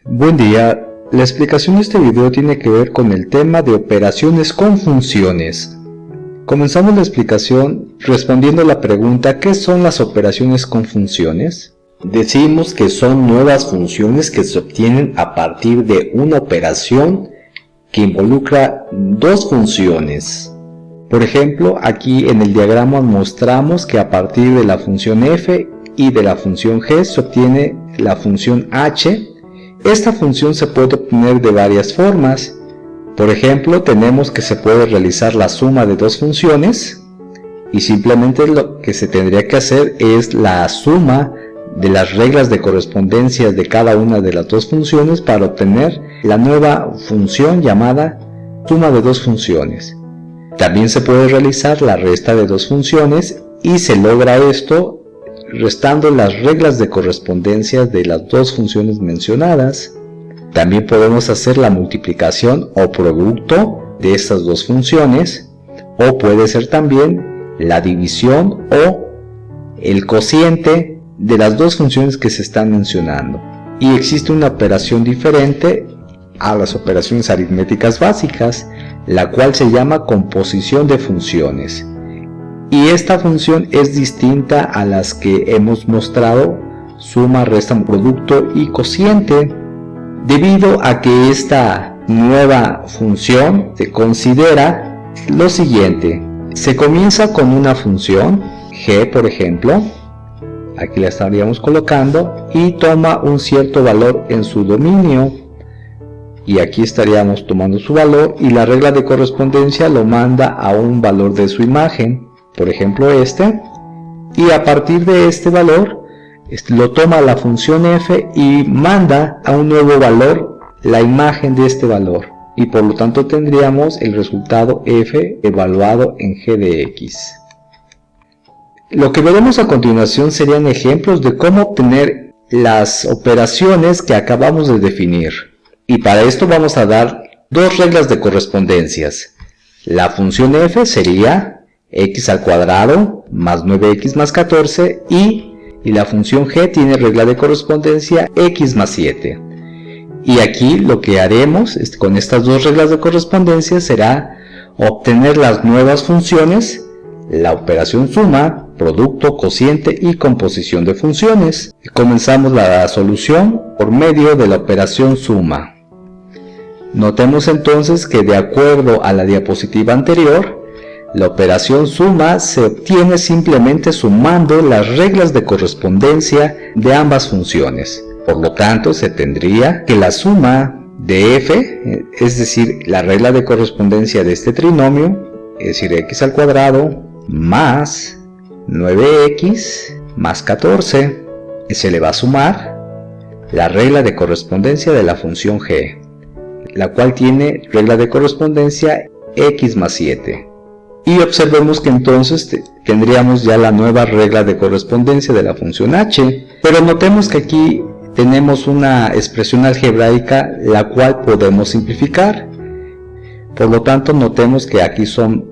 Buen día, la explicación de este video tiene que ver con el tema de operaciones con funciones. Comenzamos la explicación respondiendo la pregunta ¿qué son las operaciones con funciones? Decimos que son nuevas funciones que se obtienen a partir de una operación que involucra dos funciones. Por ejemplo, aquí en el diagrama mostramos que a partir de la función f y de la función g se obtiene la función h. Esta función se puede obtener de varias formas. Por ejemplo, tenemos que se puede realizar la suma de dos funciones y simplemente lo que se tendría que hacer es la suma de las reglas de correspondencia de cada una de las dos funciones para obtener la nueva función llamada suma de dos funciones. También se puede realizar la resta de dos funciones y se logra esto restando las reglas de correspondencia de las dos funciones mencionadas. También podemos hacer la multiplicación o producto de estas dos funciones, o puede ser también la división o el cociente de las dos funciones que se están mencionando. Y existe una operación diferente a las operaciones aritméticas básicas, la cual se llama composición de funciones. Y esta función es distinta a las que hemos mostrado, suma, resta, producto y cociente, debido a que esta nueva función se considera lo siguiente. Se comienza con una función, g por ejemplo, aquí la estaríamos colocando, y toma un cierto valor en su dominio, y aquí estaríamos tomando su valor, y la regla de correspondencia lo manda a un valor de su imagen. Por ejemplo y a partir de este valor lo toma la función f y manda a un nuevo valor la imagen de este valor, y por lo tanto tendríamos el resultado f evaluado en g de x. Lo que veremos a continuación serían ejemplos de cómo obtener las operaciones que acabamos de definir, y para esto vamos a dar dos reglas de correspondencias. La función f sería x al cuadrado más 9x más 14 y la función g tiene regla de correspondencia x más 7. Y aquí lo que haremos con estas dos reglas de correspondencia será obtener las nuevas funciones, la operación suma, producto, cociente y composición de funciones. Comenzamos la solución por medio de la operación suma. Notemos entonces que de acuerdo a la diapositiva anterior, la operación suma se obtiene simplemente sumando las reglas de correspondencia de ambas funciones. Por lo tanto, se tendría que la suma de f, es decir, la regla de correspondencia de este trinomio, es decir, x al cuadrado más 9x más 14, se le va a sumar la regla de correspondencia de la función g, la cual tiene regla de correspondencia x más 7. Y observemos que entonces tendríamos ya la nueva regla de correspondencia de la función h, pero notemos que aquí tenemos una expresión algebraica la cual podemos simplificar. Por lo tanto, notemos que aquí son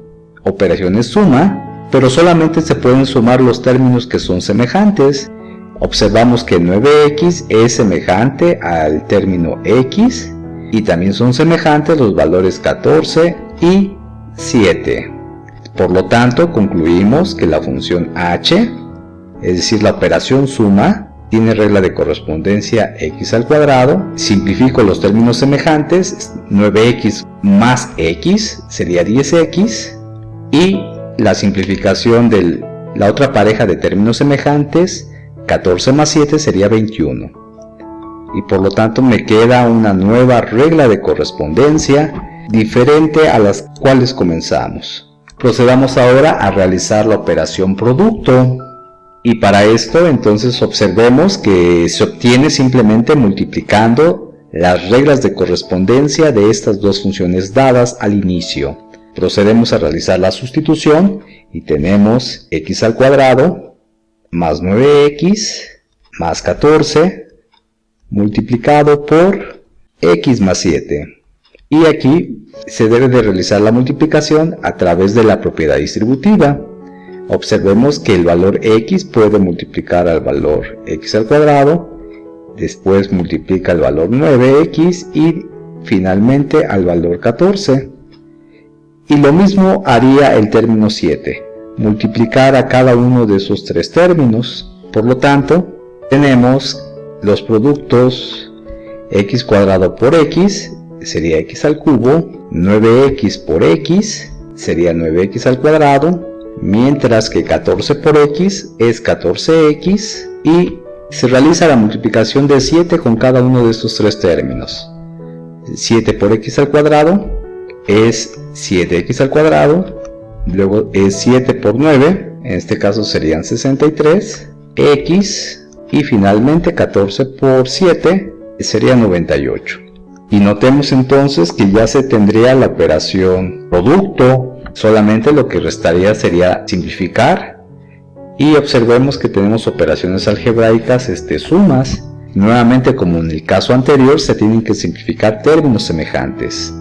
operaciones suma, pero solamente se pueden sumar los términos que son semejantes. Observamos que 9x es semejante al término x, y también son semejantes los valores 14 y 7. Por lo tanto, concluimos que la función h, es decir, la operación suma, tiene regla de correspondencia x al cuadrado. Simplifico los términos semejantes, 9x más x sería 10x, y la simplificación de la otra pareja de términos semejantes, 14 más 7 sería 21. Y por lo tanto me queda una nueva regla de correspondencia diferente a las cuales comenzamos. Procedamos ahora a realizar la operación producto, y para esto entonces observemos que se obtiene simplemente multiplicando las reglas de correspondencia de estas dos funciones dadas al inicio. Procedemos a realizar la sustitución y tenemos x al cuadrado más 9x más 14 multiplicado por x más 7. Y aquí se debe de realizar la multiplicación a través de la propiedad distributiva. Observemos que el valor x puede multiplicar al valor x al cuadrado después multiplica el valor 9x y finalmente al valor 14. Y lo mismo haría el término 7, multiplicar a cada uno de esos tres términos. Por lo tanto, tenemos los productos x cuadrado por x, sería x al cubo, 9x por x, sería 9x al cuadrado, mientras que 14 por x es 14x, y se realiza la multiplicación de 7 con cada uno de estos tres términos. 7 por x al cuadrado es 7x al cuadrado, luego es 7 por 9, en este caso serían 63x, y finalmente 14 por 7 sería 98. Y notemos entonces que ya se tendría la operación producto, solamente lo que restaría sería simplificar, y observemos que tenemos operaciones algebraicas sumas. Nuevamente, como en el caso anterior, se tienen que simplificar términos semejantes.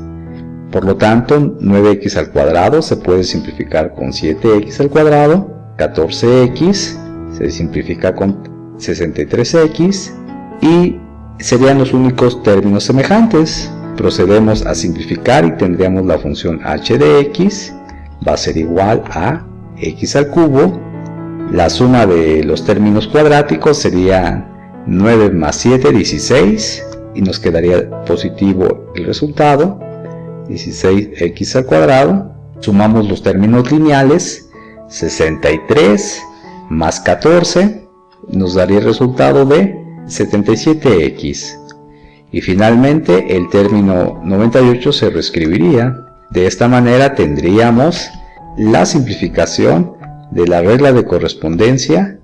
Por lo tanto, 9x al cuadrado se puede simplificar con 7x al cuadrado, 14x se simplifica con 63x, y serían los únicos términos semejantes. Procedemos a simplificar y tendríamos la función h de x va a ser igual a x al cubo. La suma de los términos cuadráticos sería 9 más 7, 16, y nos quedaría positivo el resultado, 16x al cuadrado. Sumamos los términos lineales, 63 más 14, nos daría el resultado de 77x. Y finalmente el término 98 se reescribiría. De esta manera tendríamos la simplificación de la regla de correspondencia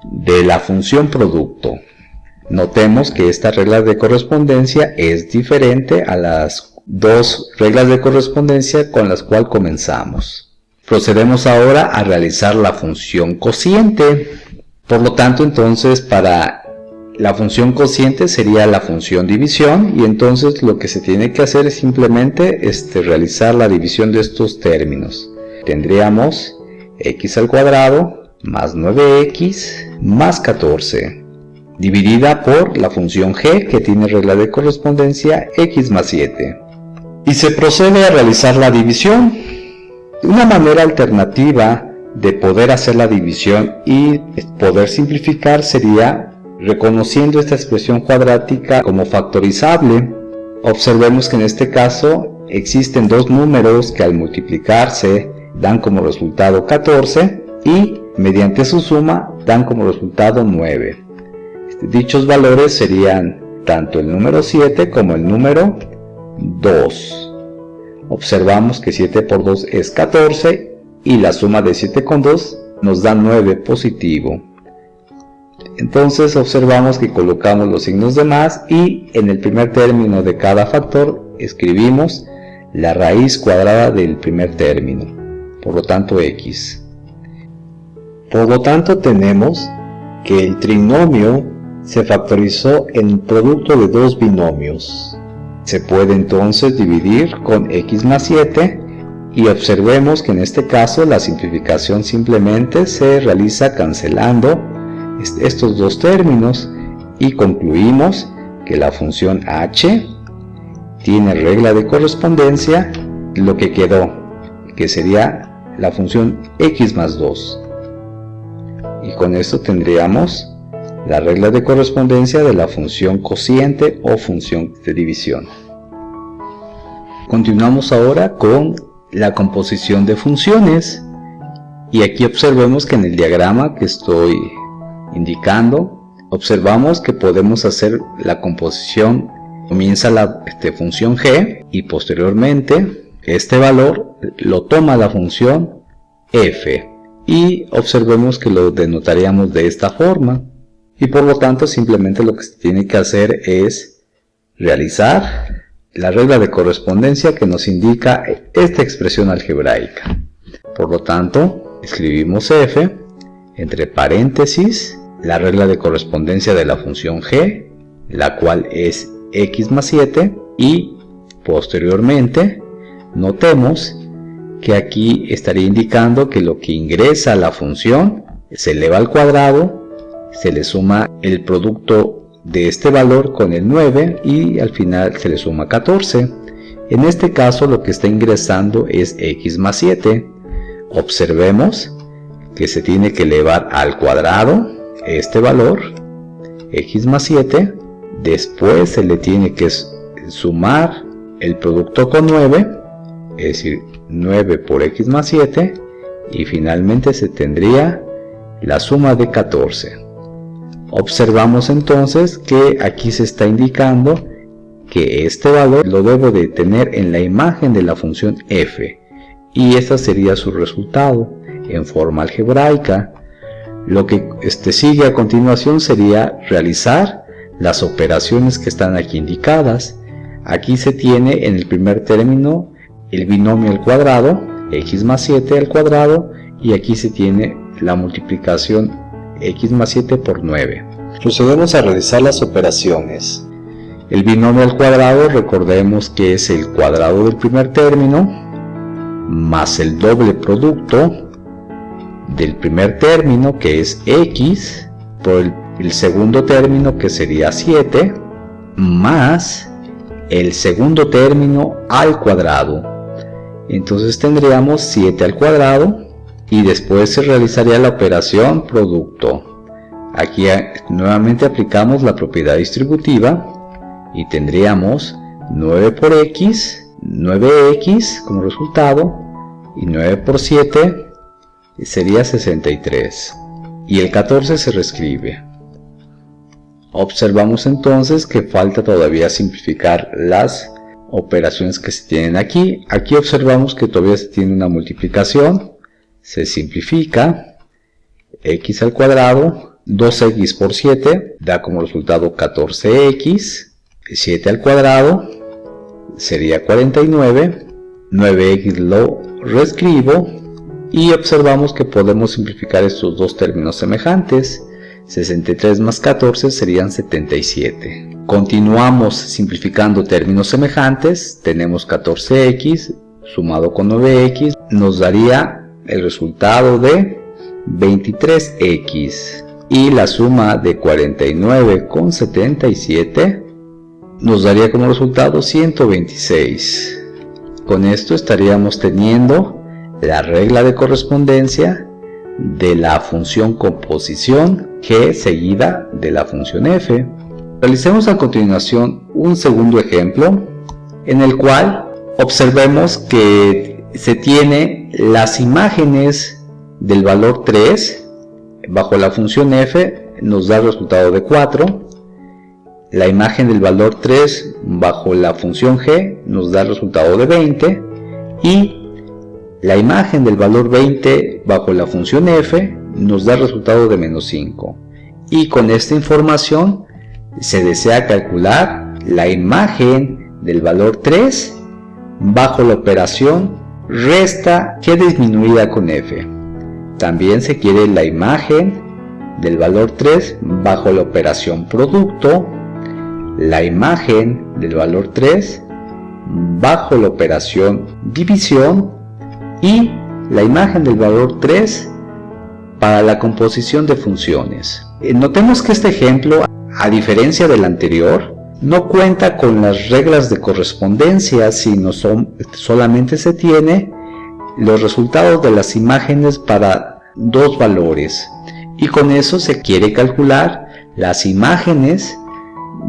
de la función producto. Notemos que esta regla de correspondencia es diferente a las dos reglas de correspondencia con las cuales comenzamos. Procedemos ahora a realizar la función cociente. Por lo tanto, entonces, para la función cociente sería la función división, y entonces lo que se tiene que hacer es simplemente realizar la división de estos términos. Tendríamos x al cuadrado más 9x más 14, dividida por la función g, que tiene regla de correspondencia x más 7. Y se procede a realizar la división. Una manera alternativa de poder hacer la división y poder simplificar sería reconociendo esta expresión cuadrática como factorizable. Observemos que en este caso existen dos números que al multiplicarse dan como resultado 14 y mediante su suma dan como resultado 9. Dichos valores serían tanto el número 7 como el número 2. Observamos que 7 por 2 es 14 y la suma de 7 con 2 nos da 9 positivo. Entonces observamos que colocamos los signos de más y en el primer término de cada factor escribimos la raíz cuadrada del primer término, por lo tanto x. Por lo tanto tenemos que el trinomio se factorizó en producto de dos binomios. Se puede entonces dividir con x más 7 y observemos que en este caso la simplificación simplemente se realiza cancelando estos dos términos y concluimos que la función h tiene regla de correspondencia lo que quedó, que sería la función x más 2, y con esto tendríamos la regla de correspondencia de la función cociente o función de división. Continuamos ahora con la composición de funciones, y aquí observemos que en el diagrama que estoy indicando, observamos que podemos hacer la composición. Comienza la función g y posteriormente este valor lo toma la función f, y observemos que lo denotaríamos de esta forma, y por lo tanto simplemente lo que se tiene que hacer es realizar la regla de correspondencia que nos indica esta expresión algebraica. Por lo tanto escribimos f entre paréntesis la regla de correspondencia de la función g, la cual es x más 7, y posteriormente notemos que aquí estaría indicando que lo que ingresa a la función se eleva al cuadrado, se le suma el producto de este valor con el 9 y al final se le suma 14. En este caso lo que está ingresando es x más 7. Observemos que se tiene que elevar al cuadrado este valor, x más 7. Después se le tiene que sumar el producto con 9, es decir, 9 por x más 7. Y finalmente se tendría la suma de 14. Observamos entonces que aquí se está indicando que este valor lo debo de tener en la imagen de la función f, y este sería su resultado en forma algebraica. Lo que sigue a continuación sería realizar las operaciones que están aquí indicadas. Aquí se tiene en el primer término el binomio al cuadrado, x más 7 al cuadrado, y aquí se tiene la multiplicación x más 7 por 9. Procedemos a realizar las operaciones. El binomio al cuadrado, recordemos que es el cuadrado del primer término más el doble producto del primer término, que es x, por el segundo término, que sería 7, más el segundo término al cuadrado. Entonces tendríamos 7 al cuadrado y después se realizaría la operación producto. Aquí nuevamente aplicamos la propiedad distributiva y tendríamos 9 por x, 9x como resultado, y 9 por 7 sería 63, y el 14 se reescribe. Observamos entonces que falta todavía simplificar las operaciones que se tienen aquí. Aquí observamos que todavía se tiene una multiplicación, se simplifica, x al cuadrado, 2x por 7 da como resultado 14x, 7 al cuadrado sería 49, 9x lo reescribo y observamos que podemos simplificar estos dos términos semejantes. 63 más 14 serían 77. Continuamos simplificando términos semejantes. Tenemos 14x sumado con 9x nos daría el resultado de 23x, y la suma de 49 con 77 nos daría como resultado 126. Con esto estaríamos teniendo la regla de correspondencia de la función composición g seguida de la función f. Realicemos a continuación un segundo ejemplo en el cual observemos que se tiene las imágenes del valor 3 bajo la función f, nos da el resultado de 4. La imagen del valor 3 bajo la función g nos da el resultado de 20, y la imagen del valor 20 bajo la función f nos da el resultado de menos 5. Y con esta información se desea calcular la imagen del valor 3 bajo la operación resta g disminuida con f. También se quiere la imagen del valor 3 bajo la operación producto, la imagen del valor 3 bajo la operación división y la imagen del valor 3 para la composición de funciones. Notemos que este ejemplo, a diferencia del anterior, no cuenta con las reglas de correspondencia, sino solamente se tiene los resultados de las imágenes para dos valores, y con eso se quiere calcular las imágenes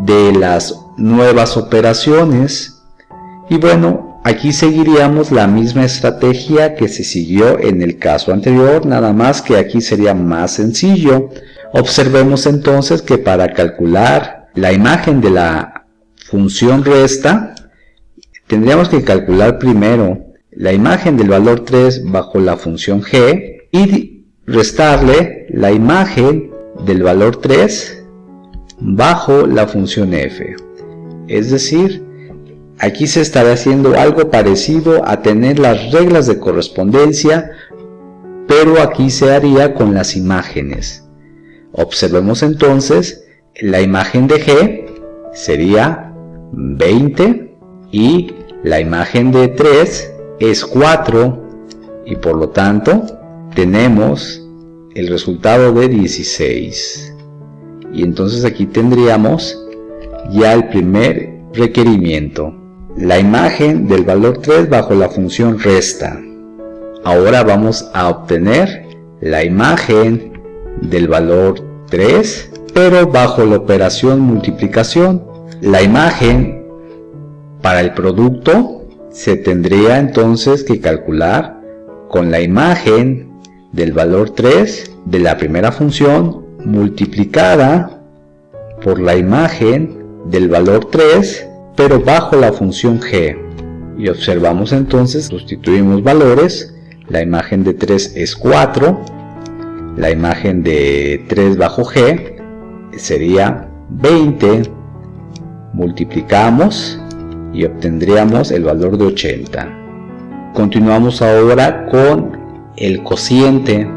de las nuevas operaciones. Y bueno, aquí seguiríamos la misma estrategia que se siguió en el caso anterior, nada más que aquí sería más sencillo. Observemos entonces que para calcular la imagen de la función resta, tendríamos que calcular primero la imagen del valor 3 bajo la función g y restarle la imagen del valor 3 bajo la función f. Es decir, aquí se estará haciendo algo parecido a tener las reglas de correspondencia, pero aquí se haría con las imágenes. Observemos entonces, la imagen de g sería 20 y la imagen de 3 es 4, y por lo tanto tenemos el resultado de 16. Y entonces aquí tendríamos ya el primer requerimiento, la imagen del valor 3 bajo la función resta. Ahora vamos a obtener la imagen del valor 3, pero bajo la operación multiplicación. La imagen para el producto se tendría entonces que calcular con la imagen del valor 3 de la primera función multiplicada por la imagen del valor 3, pero bajo la función g. Y observamos entonces, sustituimos valores. La imagen de 3 es 4, la imagen de 3 bajo g sería 20, multiplicamos y obtendríamos el valor de 80. Continuamos ahora con el cociente.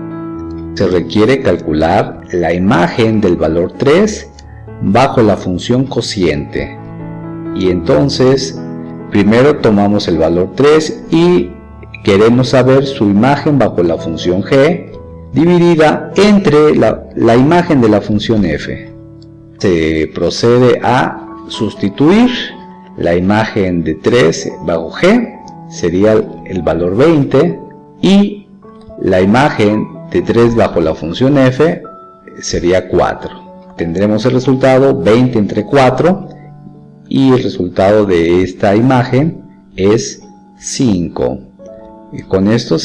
Se requiere calcular la imagen del valor 3 bajo la función cociente. Y entonces, primero tomamos el valor 3 y queremos saber su imagen bajo la función g dividida entre la imagen de la función f. Se procede a sustituir la imagen de 3 bajo g, sería el valor 20, y la imagen de 3 bajo la función f sería 4. Tendremos el resultado 20 entre 4 y el resultado de esta imagen es 5. Y con esto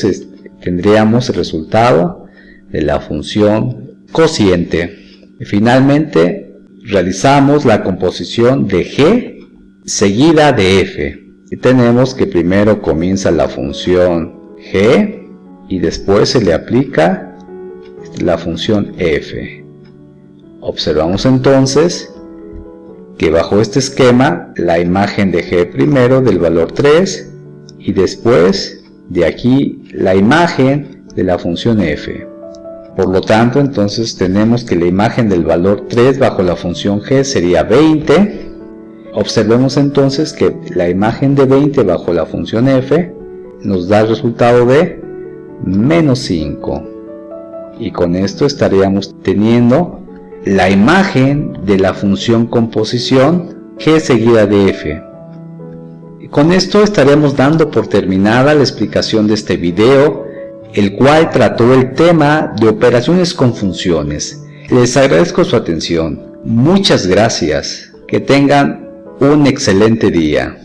tendríamos el resultado de la función cociente. Y finalmente realizamos la composición de g seguida de f. Y tenemos que primero comienza la función g y después se le aplica la función f. Observamos entonces que bajo este esquema la imagen de g primero del valor 3 y después de aquí la imagen de la función f. Por lo tanto, entonces tenemos que la imagen del valor 3 bajo la función g sería 20. Observemos entonces que la imagen de 20 bajo la función f nos da el resultado de menos 5. Y con esto estaríamos teniendo la imagen de la función composición g seguida de f. Con esto estaremos dando por terminada la explicación de este video, el cual trató el tema de operaciones con funciones. Les agradezco su atención. Muchas gracias. Que tengan un excelente día.